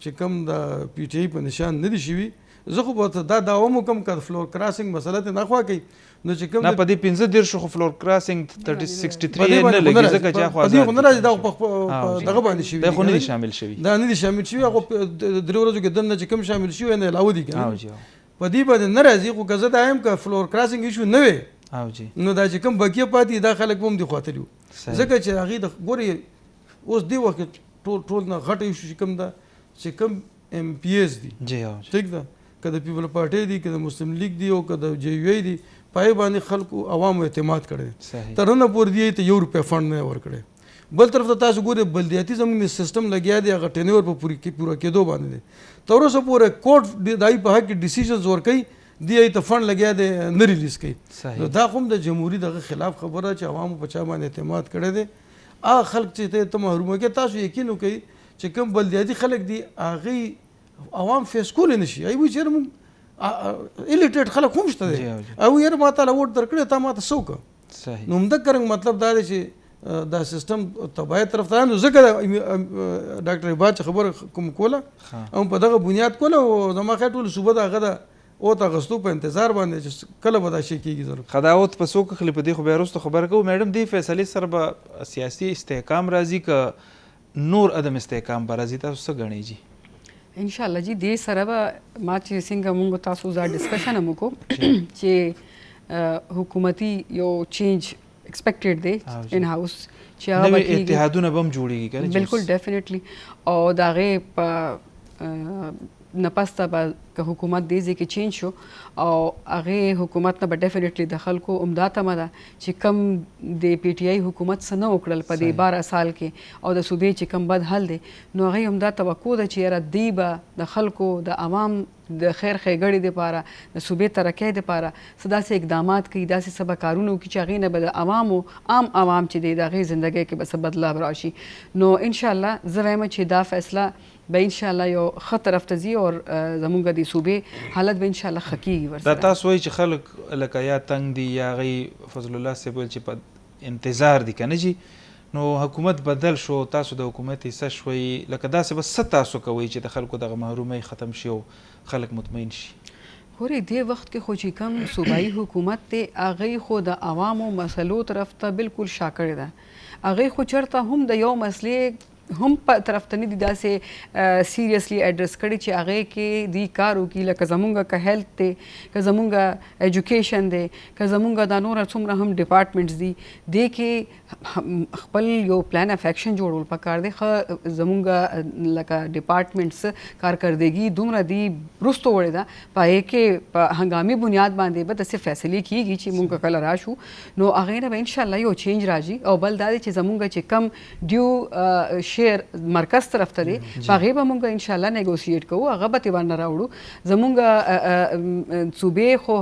چې کم د پی ټی آی په نشان نه دي شوي زه خو به دا داوم کوم که فلور کراسینګ مسله ته نه خوا کوي نو چې کوم نه په دې 15 دیر شو فلور کراسینګ 63 نه لګي ځکه چې خو دې نه راځي دا دغه باندې شوی دا خو نه شامل شوی دا نه شامل شوی هغه درې ورځې کې دنه چې کوم شامل شوی نه علاوه دي کنه په دې باندې نه راځي خو که زه دا هم که فلور کراسینګ ایشو نه وي نو دا چې کوم بقیه پاتې دا خلک هم دي خاطر ځکه چې هغه د ګوري اوس دی وخت ټول نه غټ ایشو کوم دا چې کوم ام پی ایس دي جی ٹھیک ده که د پیپل پارټي دي که د مسلم لیگ دي او که د جی یو ای دي پای باندې خلکو عوامو اعتماد کړی صحیح. تر نن پورې دی ته ₹1 فند نه ورکړي. بل طرف ته تاسو ګورئ بلدیاتي زموږ سیستم لګیا دی هغه ټینور په پوره کېدو باندې دی. تر اوسه پورې کوټ دای په حق ډیسیژنز ورکوي دی ته فند لګیا دی نه ریلیز کوي. نو دا خو د جمهوریت دغه خلاف خبره چې عوامو په چا باندې اعتماد کړی دی. هغه خلک چې ته محرومه کې تاسو یقین وکړئ چې کوم بلدیاتي خلک دي هغې عوام فیس کولی نه شي. هغوی وایي چېرې موږ الیټیټ خلک هم شته دی او یاره ما تعالی ووټ درکړی تا ما ته څه وکړه. نو همدغه رنګ مطلب دا دی چې دا سیستم تباهۍ طرف ته نو ځکه ډاکټر عباد چې خبره کوم کوله او په دغه بنیاد کوله او زما خیال ټول صوبه د هغه د اوت اغوستو په انتظار باندې چې کله به دا شی کېږي. ضرور خداوت په څوک خلی په دې خو بیا وروسته خبره کوو. میډم دې فیصلې سره به سیاسي استحکام راځي که نور عدم استحکام به راځي؟ تاسو څه ګڼئ جي؟ انشاءالله جی دې سره به ما چې څنګه موږ تاسو دا ډسکشن هم وکړو چې حکومتي یو چینج ایکسپیکټډ دی ان هاوس چې هغه نوې اتحادونه به هم جوړېږي که نه؟ بالکل ډیفینیټلی او د هغې په نه پسته به که حکومت دې ځای کې چینج شو او هغې حکومت نه به ډیفینیټلی د خلکو عمده تمه ده چې کم د پی ټي آی حکومت څه نه وکړل په دې 12 سال کې او د صوبې چې کم بد حل دی نو هغې عمده توقع ده چې یاره دوی به د خلکو د عوام د خیر ښېګړې دپاره د صوبې ترقۍ دپاره څه داسې اقدامات کوي داسې څه به کارونه وکړي چې هغې نه به د عوامو عام چې دی د هغې زندګۍ کې به څه بدلاو راشي. نو انشاءالله زه وایم چې دا فیصله به انشاءالله یو ښه طرف ته ځي او زموږ د صوبې حالت به انشاءالله ښه کېږي ورسره. دا تاسو وایي چې خلک لکه یا تنګ دي یا هغې فضل الله صاحب ویل چې په انتظار دي که نه جي نو حکومت بدل شو تاسو د حکومت حصه شوئ لکه داسې به څه تاسو کوئ چې د خلکو دغه محرومۍ ختم شي او خلک مطمئن شي؟ ګورې دې وخت کې خو چې کوم صوبایي حکومت دی هغې خو د عوامو مسلو طرف ته بالکل شا کړې ده. هغې خو چېرته هم د یو مسلې هم په طرف ته نه دي داسې سیریسلی اډرس کړي چې هغې کې دوی کار وکړي لکه زمونږ که هیلث دی که زمونږ ایجوکیشن دی که زمونږ دا نور څومره هم ډپارټمنټس دي دې کې خپل یو پلان اف ایکشن جوړول پکار دی. ښه زمونږ لکه ډپارټمنټس کارکردګي دومره دي وروستو وړې ده په هغې کې په هنګامي بنیاد باندې به داسې فیصلې کېږي چې مونږ کله راشو نو هغې نه به انشاءالله یو چینج راځي. او بل دا دی چې زمونږ چې کم ډیو شیر مرکز طرف ته دی په هغې به مونږ انشاءالله نیګوسیټ کوو هغه به ترې ورنه راوړو. زمونږ صوبې خو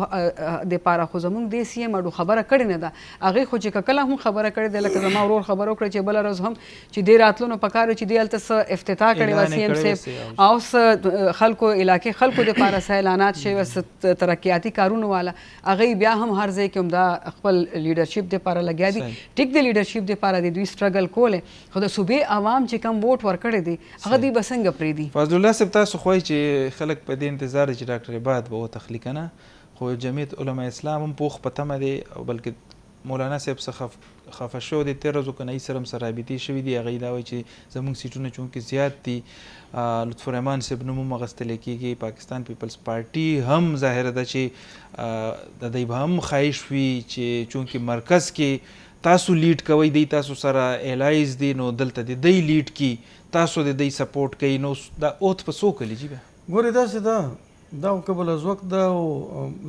دپاره خو زمونږ دې سی ایم اډو خبره کړې نه ده هغې خو چې که کله هم خبره کړې ده لکه زما ورور خبره وکړه چې بله ورځ هم چې دې راتلو نو پکار چې دې هلته څه افتتاح کړې وه سی ایم صاحب او څه خلکو علاقې خلکو دپاره څه اعلانات شوي وه څه ترقیاتي کارونه واله هغوی بیا هم هر ځای کې همدا خپل لیډرشپ دپاره لګیا دي. ټیک د لیډرشپ دپاره د دوی سټرګل کولی خو د صوبې عوام چې کم ووټ ورکړی دی هغه دوی به څنګه پرېږدي؟ فضل الله صاحب تاسو خو وایي چې خلک په دې انتظار دي چې ډاکټر عباد به وتخلي که نه خو جمعیت علما اسلام هم پوخ په تمه دی او بلکې مولانا صاحب څخه خفه شوی دی 13 کنایي سره هم سره رابطې شوي دي هغوی دا وایي چې زموږ سیټونه چونکې زیات دي لطف الرحمان صاحب نوم هم اخیستلی کېږي پاکستان پیپلز پارټي هم ظاهره ده چې د دوی به هم خواهش وي چې چونکې مرکز کې تاسو لیډ کوئ دی تاسو سره الایز دي نو دلته د دوی لیډ کی تاسو د دوی سپورټ کوي نو دا اوت په څو کلي جي بیا ګورې داسې ده دا قبل از وخت ده او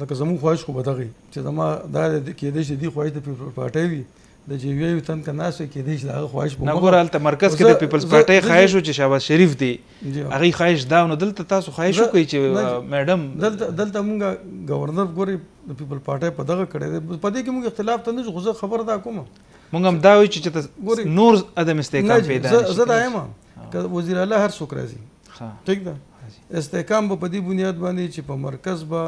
لکه زموږ خواهش خو به دغه چې زما دا کېدای شي دې خواهش د پیپل پارټۍ وي د جی وی تن که ناست وي کېدای شي د هغه خواهش نه ګوره هلته مرکز کې د پیپلز پارټۍ خواهش و چې شهباز شریف دی هغوی خواهش دا نو دلته تاسو خواهش وکړئ چې میډم دلته مونږ ګورنر ګورې د پیپل پارټۍ په دغه کړی دی په دې کې مونږ اختلاف ته نه شو خو زه خبره دا کومه مونږ هم دا وایو چې نور عدم استحکام پیدا نه شي. زه دا یم که وزیر اعلی هر څوک راځي ټیک ده استحکام به په دې بنیاد باندې چې په مرکز به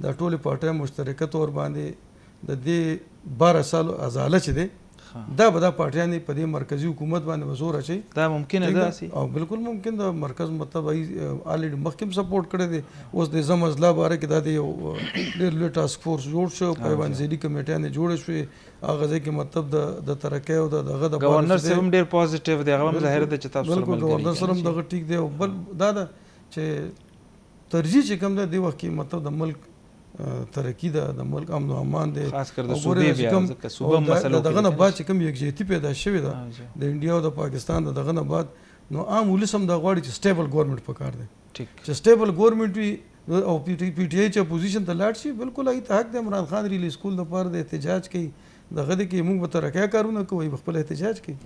د ټولې پارټۍ مشترکه طور باندې د دې 12 سالو ازاله چې دی دا به دا پارټیانې په دې مرکزي حکومت باندې به زور اچوي دا ممکنه ده او بالکل ممکن ده مرکز مطلب آلریډي مخکې هم سپورټ کړی دی اوس د زم اضلاع باره کې دا د یو ډېر لوی ټاسک فورس جوړ شو په باندې ځینې کمیټیانې جوړې شوې هغه ځای کې مطلب د ترقۍ او دغه د ګورنر صاحب هم ډېر پازیټیو دی هغه هم ظاهره ده چې تاسو سره بالکل ګورنر سره هم دغه ټیک دی او بل دا ده چې ترجیح چې کوم ده دې وخت کې مطلب د ملک ترقی ده د ملک امن او امان دی خاص کر د صوبې بیا ځکه صوبه مسلو دغه نه بعد چې کوم یکجهتي پیدا شوې ده د انډیا او د پاکستان دغه نه بعد نو عام ولس هم دا غواړي چې سټیبل ګورنمنت پکار دی ټیک چې سټیبل ګورنمنت وي او پی ټی آی چې اپوزیشن ته لاړ شي بالکل هغه ته حق دی. عمران خان ریلی سکول د پاره د احتجاج کوي دغه د کې موږ به ترکه کارونه کوي خپل احتجاج کوي.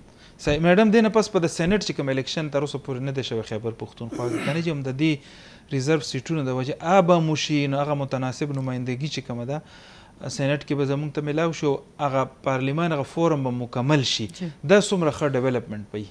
صحیح میډم دینه پس په د سېنات چې کوم الیکشن تر اوسه پورې نه دی شوی خیبر پښتونخوا کې کنه چې هم د دې ریزرو سیټونو د وجه آبا موشي نو هغه متناسب نمایندګي چې کومه ده سېنات کې به زموږ ته ملاو شو هغه پارلیمان هغه فورم به مکمل شي دا څومره ښه ډیولپمنټ وي.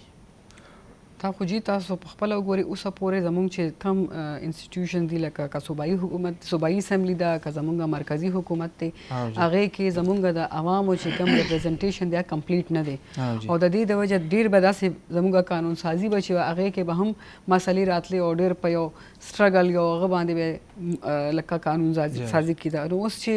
تا خو جی تاسو په خپل وګوري اوسه پورې زموږ چې کم انسټیټیوشن دي لکه صوبایي حکومت صوبایي اسمبلی دا که زموږ مرکزی حکومت دی هغه کې زموږ د عوامو چې کم ریپرزنټیشن دی کمپلیټ نه دی او د دې د وجه ډیر به داسې زموږ قانون سازي به چې هغه کې به هم مسلې راتلې او ډیر په یو سټرګل یو هغه باندې به لکه قانون سازي کېده. نو اوس چې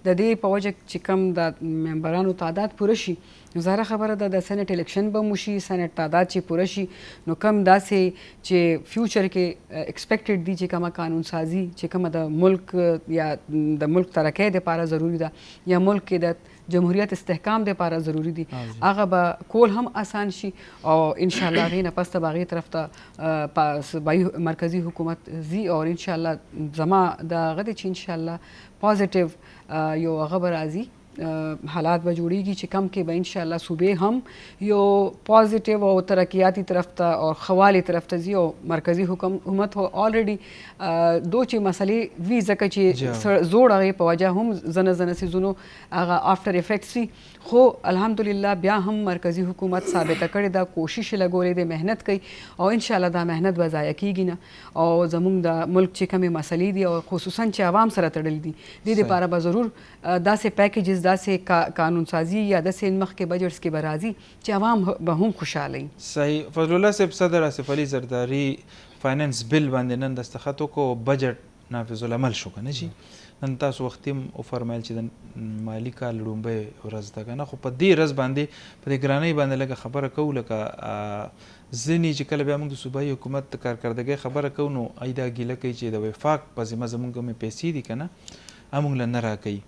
د دې په وجه چې کم د ممبرانو تعداد پوره شي نو ظاهره خبره ده د سېنات الیکشن به موشي سېنات تعداد چې پوره شي نو کم داسې چې فیوچر کې ایکسپیکټډ دي چې کومه قانون سازي چې کومه د ملک یا د ملک ترقۍ دپاره ضروري ده یا ملک کې د جمهوریت استحکام دپاره ضروري دي هغه به کول هم آسان شي او انشاءالله هغې نه پس ته به هغې طرف ته صوبایي مرکزي حکومت ځي او انشاءالله زما د هغه دی چې انشاءالله پازیټیو یو هغه به راځي حالات به جوړیږي چې کم کې به انشاءالله صوبې هم یو پازیټیو او ترقیاتی طرف ته او خوالي طرف ته ځي او مرکزی حکومت هو الریډي دو چې مسلې وي ځکه چې زوړ هغې په وجه هم زنه سیزونو هغه آفټر افیکټس وي خو الحمدلله بیا هم مرکزی حکومت ثابته کړې ده کوشش یې لګولې ده محنت کوي او انشاءالله دا محنت به ضایع کیږي نه او زموږ د ملک چې کومې مسلې دي او خصوصا چې عوام سره تړلي دي دې دپاره به ضرور داسې پیکیجز داسې قانون سازي یا داسې مخکې بجټس کې به راځي چې عوام به هم خوشحاله وي. صحیح. فضل الله صاحب صدر آصف علي زرداري فاینانس بل باندې نن دستخط وکړو بجټ نافذ العمل شو که نه جي نن تاسو وختي هم وفرمایل چې د مالي کال لومړۍ ورځ ده که نه خو په دې ورځ باندې په دې ګرانۍ باندې لږه خبره کوو لکه ځینې چې کله بیا موږ د صوبایي حکومت د کارکردګۍ خبره کوو نو ای دا ګیله کوي چې د وفاق په ذمه زموږ کومې پیسې دي که نه موږ له نه راکوي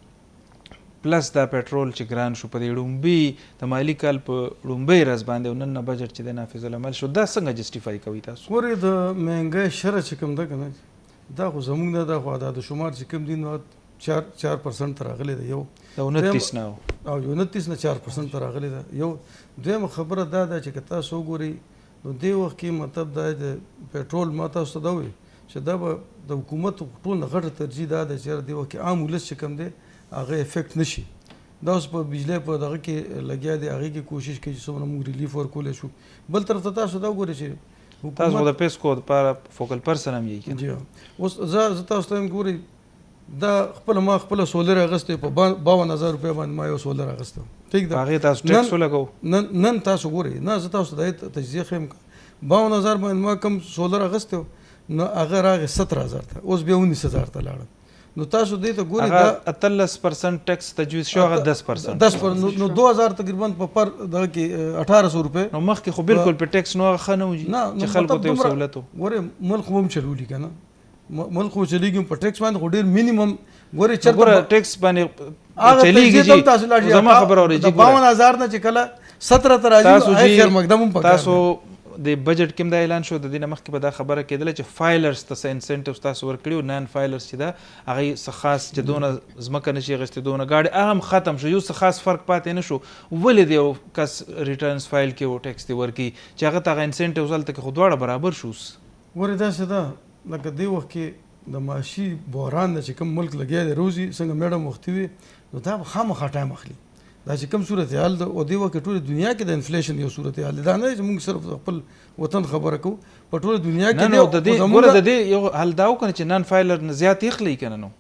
پلس دا پټرول چې ګران شو په دې ړومبي د مالي کال په ړومبۍ ورځ باندې او نن نه بجټ چې دی نافذ العمل شو دا څنګه جسټیفای کوي تاسو؟ ګورې د مهنګۍ شره چې کوم ده که نه دا خو زموږ نه دا خو عداد شمار چې کوم دي نو 4% ته راغلی ده یو د 29 نه او 29 نه 4% ته راغلی ده یو. دویمه خبره دا ده چې که تاسو وګورئ نو دې وخت کې مطلب دا د پټرول ما تاسو ته دا وایي چې دا به د حکومت ټول نه غټه ترجیح دا ده چې دې وخت کې عام ولس چې کوم دی هغه افیکټ نشي. دا اوس په بجلی په دغه کې لګیا دی هغې کې کوشش کوي چې څومره موږ ریلیف ورکولی شو. بل طرف ته تاسو دا وګورئ چې تاسو د پیسکو دپاره فوکل پرسن هم یې جی اوس زه تاسو ته هم ګورئ دا ما خپله سولر اخیستی په 52,000 روپۍ باندې ما یو سولر اخیستی ټیک ده هغې تاسو ټیکس ولګوو نن تاسو ګورئ نه زه تاسو ته دا تجزیه ښیم 52,000 باندې ما کوم سولر اخیستی نو هغه راغی 17,000 ته اوس بیا 19,000 ته لاړل نو تاسو دې ته ګورئ دا 18% ټیکس تجویز شو هغه 10% نو 2000 تقریبا په پر دغه کې 1800 روپۍ نو مخکې خو بالکل په ټیکس نو هغه ښه نه و چې خلکو ته یو سهولت و. ګورئ ملک هم چلولي که نه ملک خو چلیږي په ټیکس باندې خو ډېر مینیمم ګورئ چېرته ټیکس باندې چلیږي زما خبره اورئ 52,000 نه چې کله 17 ته راځي خیر مقدم هم تاسو د بجټ کې دا اعلان شو د دې نه مخکې به دا خبره کېدله چې فایلرز ته څه انسینټیوز تاسو ورکړي نان فایلرز چې ده هغې څه خاص چې دونه ځمکه نشي اخیستې دونه ګاډي هغه هم ختم شو یو څه خاص فرق پاتې نه شو. ولې د یو کس ریټرنز فایل کې و ټیکس دې ورکړي چې هغه ته هغه انسینټیوز هلته کې خو دواړه برابر شو. ګورې داسې ده لکه دې وخت کې د معاشي بحران نه چې کوم ملک لګیا دی روزي څنګه میډم وختي وي نو دا خامخا ټایم اخلي دا چې کوم صورتحال ده او دې وخت کې ټوله دنیا کې د انفلیشن یو صورتحال دی دا نه چې موږ صرف خپل وطن خبره کوو په ټوله دنیا کې نه د دې ګوره د دې یو حل دا وکړه چې نن فایلر نه زیات اخلي که نه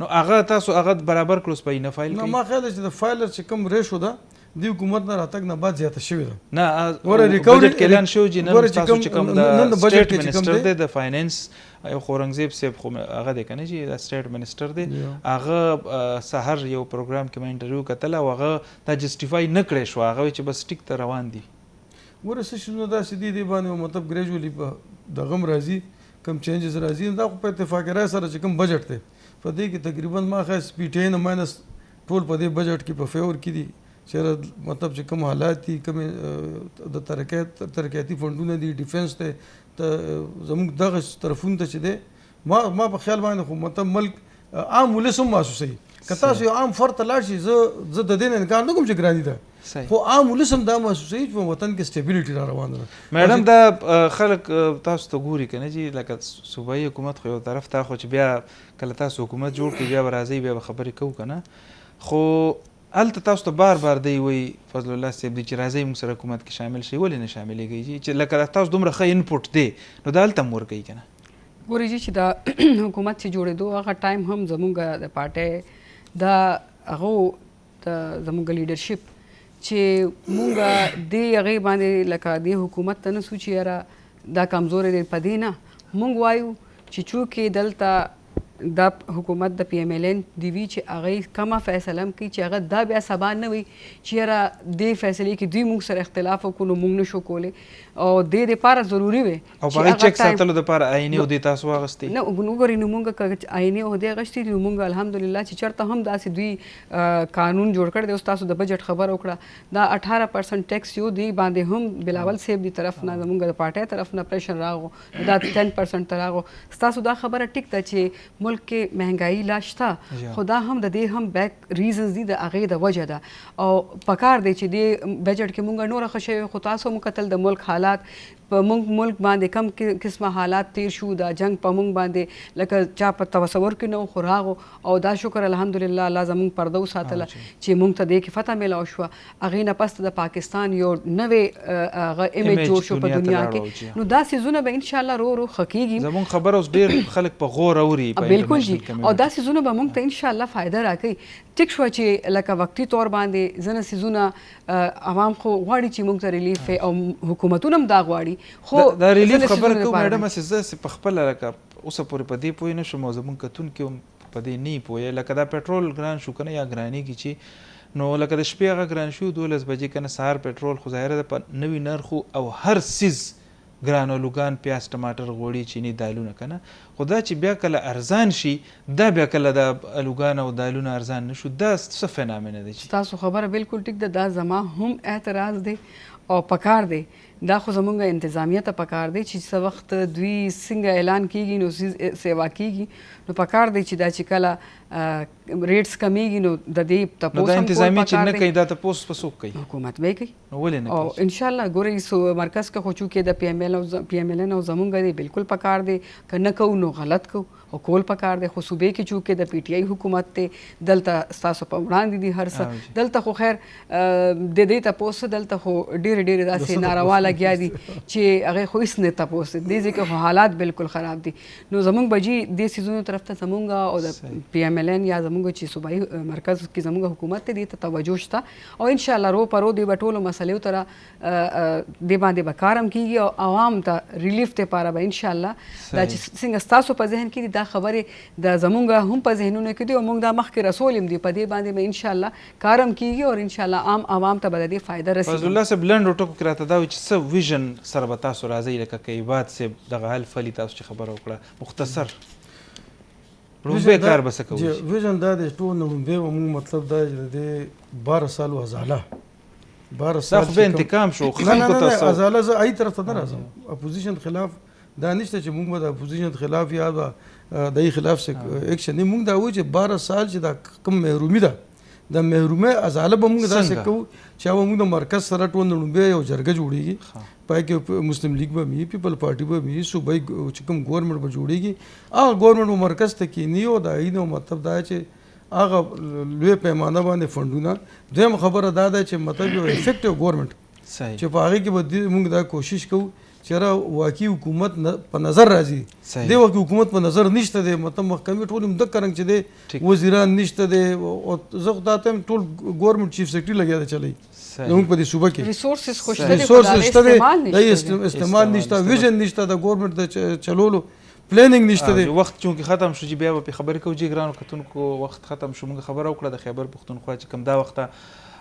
نو هغه تاسو هغه برابر کړو سپی نه فایل کوي. ما خیال چې د فایلر چې کوم ریشو ده د حکومت نه راتګ نه بعد زیاته شوې ده نه بجټ کې اعلان شو چې نن تاسو چې کوم د سټیټ منسټر دی د فاینانس یو خورنګزیب صاحب خو هغه دی که نه چې د سټیټ منسټر دی هغه سحر یو پروګرام کې ما انټرویو کتله او هغه دا جسټیفای نه کړی شو هغه وایي چې بس ټیک ته روان دي. ګوره څه شي نو داسې دي دې باندې مطلب ګریجولي په دغه هم راځي کوم چینجز راځي دا خو په اتفاق رای سره چې کوم بجټ دی په دې کې تقریبا ما ښایست پی ټی آی نه ماینس ټول په دې بجټ کې په فیور کې دي چې مطلب چې کوم حالات دي کومې د ترقیاتي فنډونه دي ډیفینس ته زموږ دغه طرفونو ته چې دی ما په خیال باندې خو مطلب ملک عام ولس هم محسوسوي که تاسو یو عام فرد ته لاړ شي زه د دې نه انکار نه کوم چې ګراني ده خو عام ولس هم دا محسوسوي چې په وطن کې سټیبیلیټي را روانه ده. میډم دا خلک تاسو ته ګوري که نه چې لکه صوبایي حکومت خو یو طرف ته خو چې بیا کله تاسو حکومت جوړ کړئ بیا به راځئ بیا به خبرې کوو که نه خو هلته تاسو ته بار بار دی وایي فضل الله صاحب دی چې راځئ موږ سره حکومت کې شامل شئ ولې نه شاملېږئ چې لکه تاسو دومره ښه انپوټ دی نو دا هلته هم ورکوئ که نه. ګورئ چې دا حکومت چې جوړېدو هغه ټایم هم زموږ د پارټۍ دا هغه د زموږ لیډرشپ چې مونږ دې هغې باندې لکه دې حکومت ته نه سو چې یاره دا کمزوری دی په دې نه مونږ وایو چې چونکې دلته دا حکومت د پی ایم ایل این دی وي چې هغې کمه فیصله هم کوي چې هغه دا بیا سبا نه وي چې یاره دې فیصلې کې دوی موږ سره اختلاف وکړو نو موږ نشو کولی او دې دپاره ضروري وي او په هغې چیک ساتلو دپاره آینې عهدې تاسو واغستې نه وګورئ نو مونږ که آینې عهدې اخیستې دي نو مونږ الحمدلله چې چېرته هم داسې دوی قانون جوړ کړی دی اوس تاسو د بجټ خبره وکړه دا 18% ټیکس یو دی باندې هم بلاول صاحب دی طرف نه زمونږ د پارټۍ طرف نه پریشر راغو دا 10% ته راغو ستاسو دا خبره ټیک ده چې ملک کې مهنګایي لا شته خو دا هم د دې هم بیک ریزنز دي د هغې د وجه ده او پکار دی چې دې بجټ کې مونږ نوره ښه شوې خو تاسو مو کتل د ملک حالات په مونږ ملک باندې کم قسمه حالات تیر شو دا جنگ په مونږ باندې لکه چا په تصور کې نه خو راغو او دا شکر الحمدلله الله زمونږ پرده وساتله چې مونږ ته دې کې فتح میلاو شوه هغې نه پس د پاکستان یو نوې هغه ایمیج جوړ شو په دنیا کې نو دا څیزونه به انشاءالله رو رو ښه کېږي. زمونږ خبره اوس ډېر خلک په غور اوري بالکل جی او دا څیزونه به مونږ ته انشاءالله فایده راکوي. ټیک شوه چې لکه وقتي طور باندې ځینې څیزونه عوام خو غواړي چې مونږ ته ریلیف او حکومتونه هم دا غواړي خو دا ریلیف خبر کوم میډم زه په خپله لکه اوسه پورې په دې پوه نه شم او زمونږ کتونکي هم په دې نه پوهې لکه دا پټرول ګران شو که نه یا ګرانېږي چې نو لکه د شپې هغه ګران شو 12 بجې که نه سهار پټرول خو ظاهره ده په نوي نرخو او هر څیز ګران الوګان پیاز ټماټر غوړي چینی دالونه که نه خو دا چې بیا کله ارزان شي دا بیا کله د الوګان او دالونه ارزان نه شو دا څه فنامنه دی چې تاسو خبره بالکل ټیک ده دا زما هم اعتراض دی او پکار دی دا خو زمونږ انتظامیه ته پکار دی چې څه وخت دوی څنګه اعلان کیږي نو سیوا کیږي نو پکار دی چې دا چې کله ریټس کمیږي نو د دې تپوس دا انتظامیه چې نه کوي دا تپوس په څوک کوي حکومت به کوي نو ولې نه او انشاءالله ګورئ مرکز کې خو چونکې د پی ایم ایل این او زمونږ دی بالکل پکار دی که نه کوو نو غلط کوو او کول پکار دی خو صوبې کې چونکې د پی ټی آی حکومت دی دلته ستاسو په وړاندې دي هر څه دلته خو خیر د دې تپوس دلته خو ډېرې داسې ناروا لګیا دي چې هغې خو هېڅ نه تپوس دی دې ځای کې خو حالات بالکل خراب دي نو زمونږ بجي دې څیزونو طرف ته زمونږ او د پی ایم ایل این یا زمونږ چې صوبایي مرکز کې زمونږ حکومت دی دې ته توجه شته او انشاءالله رو پرو دې به ټولو مسلو ته دې باندې به کار هم کېږي او عوام ته ریلیف دپاره به انشاءالله دا چې څنګه ستاسو په ذهن کې دي دا خبرې د زمونږ هم په ذهنونو کې دي او موږ دا مخکې رسول هم دي په دې باندې به انشاءالله کار هم کېږي او انشاءالله عام عوام ته به د دې فایده رسېږي. فضل الله صاحب لنډو ټکو کې راته دا وایي چې څه ویژن سره به تاسو راځئ لکه که عباد صاحب دغه حل فلي تاسو چې خبره وکړه مختصر لومبی کار به څه کوي ویژن دا دی ټول نه لومبی به مونږ مطلب دا چې د دې 12 سالو ازاله 12 سال دا خو به انتقام شو خلکو ته ازاله زه ای طرف ته نه راځم اپوزیشن خلاف دا نشته چې مونږ به د اپوزیشن خلاف یا د ای خلاف اکشن نه مونږ دا وایو چې 12 سال چې دا کم محرومي ده د محرومه ازاله به مونږ داسې کوو چې هغه مونږ د مرکز سره ټول لومبی یو جرګه جوړیږي پای کې مسلم لیگ به وي پیپل پارټي به وي صوبایي چې کوم ګورنمنټ به جوړیږي هغه ګورنمنټ به مرکز ته کینی او د عین مطلب دا چې هغه لوی پیمانه باندې فنډونه دویم خبره دا ده چې مطلب یو افیکټیو ګورنمنټ چې په هغې کې به موږ دا کوشش کوو چې را واقعي حکومت په نظر راځي دی واقعي حکومت په نظر نشته دی مطلب محکمې ټول همدغه رنګ چې دی وزیران نشته دی او زه خو دا ته ټول ګورنمنټ چیف سیکرټري لګیا دی چلی زموږ په دې صوبه کې ریسورسز خوشته دي ریسورسز استعمال نشته ویژن نشته د ګورنمنټ د چلولو پلانینګ نشته دی وخت چونکې ختم شو چې بیا به خبرې کوو چې ګرانو کتونکو وخت ختم شو موږ خبره وکړه د خیبر پښتونخوا چې کوم دا وخته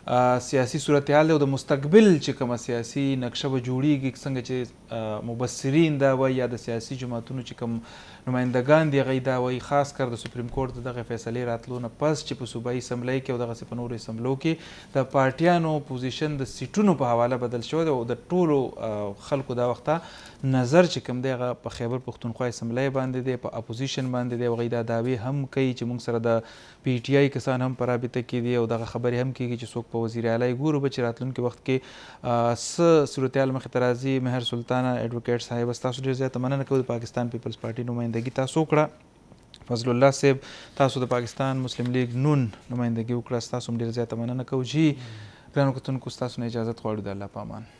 سیاسي صورتحال دی او د مستقبل چې کومه سیاسي نقشه به جوړیږي څنګه چې مبصرین دا وایي یا د سیاسي جماعتونو چې کوم نمایندګان دي هغوی دا وایي خاص کر د سپریم کورټ د دغه فیصلې راتلو نه پس چې په صوبایي اسمبلی کې او دغسې په نورو اسمبلو کې د پارټیانو پوزیشن د سیټونو په حواله بدل شوی دی او د ټولو خلکو دا وخته نظر چې کوم دی هغه په خیبر پښتونخوا اسمبلی باندې دی په اپوزیشن باندې دی هغوی دا دعوې هم کوي چې موږ سره د پی ټي آی کسان هم په رابطه کې دي او دغه خبرې هم کېږي چې څوک په وزیر اعلی ګورو به چې راتلونکي وخت کې څه صورتحال مخې ته راځي. مهر سلطانه ایډوکیټ صاحب ستاسو ډېر زیاته مننه کوو د پاکستان پیپلز پارټي نمایندګي تاسو وکړه. فضل الله صاحب تاسو د پاکستان مسلم لیگ نون نمایندګي وکړه ستاسو هم ډېر زیاته مننه کوو. جی ګرانو کتونکو ستاسو نه اجازت غواړو د الله په امان.